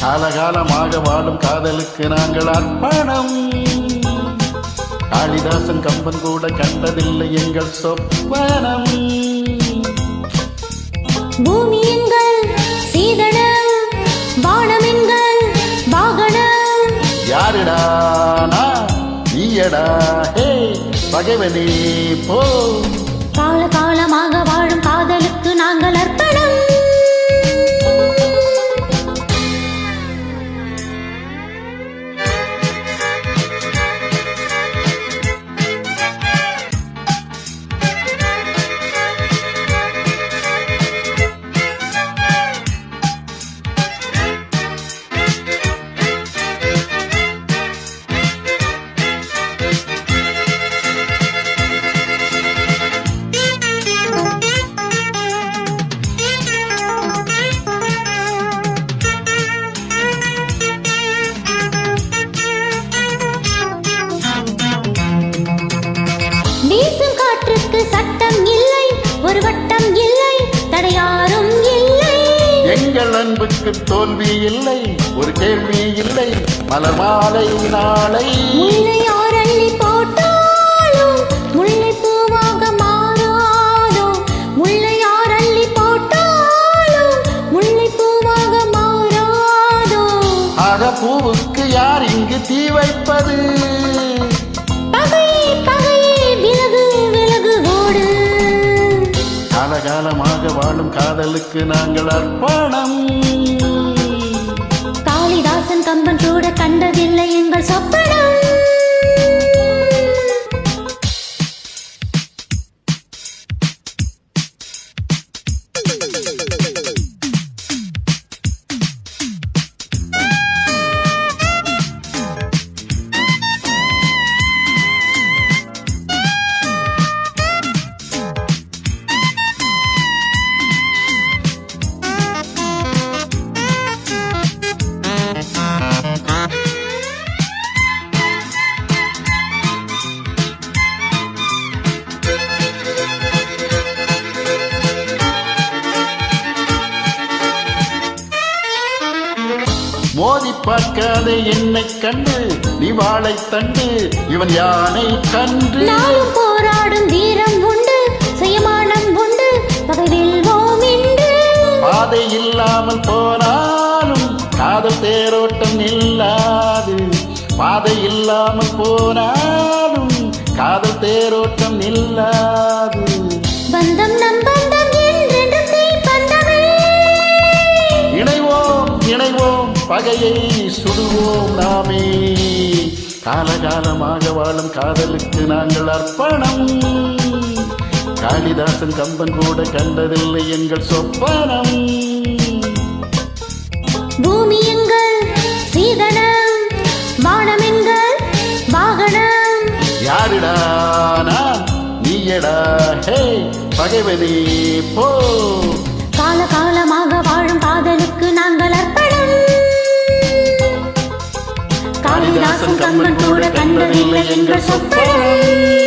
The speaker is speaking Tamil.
காலகாலமாக வாழும் காதலுக்கு நாங்கள் அர்ப்பணம். காளிதாசன் கம்பன் கூட கண்டதில்லை எங்கள் சொப்பனம். பூமி எங்கள் சீதனம், வானம் எங்கள் வாகனம். யாரிடானா நீயடா ஹே பகைவனே போ. கால காலமாக வாழும் காதலுக்கு நாங்கள் அர்ப்பணம். சட்டம் இல்லை, ஒரு வட்டம் இல்லை, தடையாரும் இல்லை. எங்கள் அன்புக்கு தோல்வி இல்லை, ஒரு கேள்வி இல்லை, மலர் மாலை நாளை. முல்லை யார் அள்ளி போட்டாலும் முல்லை பூவாக மாறாதோ. முல்லை யார் அள்ளி போட்டாலும் முல்லை பூவாக மாறாதோ. ஆக பூவுக்கு யார் இங்கு தீ வைப்பது? காலகாலமாக வாழும் காதலுக்கு நாங்கள் அர்ப்பணம். காளிதாசன் கம்பன் கூட கண்டதில்லை எங்கள் சொப்பனம். மோதி பார்க்காதே என்னை கண்டு நீ வாழை தண்டு, இவன் யானை கன்று. நாளும் போராடும் வீரம் உண்டு, சுயமானம் உண்டு, பகை வெல்வோம் என்று. பாதை இல்லாமல் போனாலும் காதல் தேரோட்டம் நில்லாது. பாதை இல்லாமல் போனாலும் காதல் தேரோட்டம் நில்லாது. பந்தம் நம் பந்தம் என்றென்று தீப்பந்தமே. இணைவோம் இணைவோம் பகையை சுடுவோம் நாமே. காலகாலமாக வாழும் காதலுக்கு நாங்கள் அர்ப்பணம். காளிதாசன் கம்பன் கூட கண்டதில்லை எங்கள் சொப்பனம். பூமி எங்கள் சீதனம், வானம் எங்கள் வாகனம். யாரிடா நான் நீயடா ஹே பகைவனே போ. காலகாலமாக வாழும் காதலுக்கு நாங்கள் அர்ப்பணம். காளிதாசன் கம்பன் கூட கண்டதில்லை எங்கள் சொப்பனம்.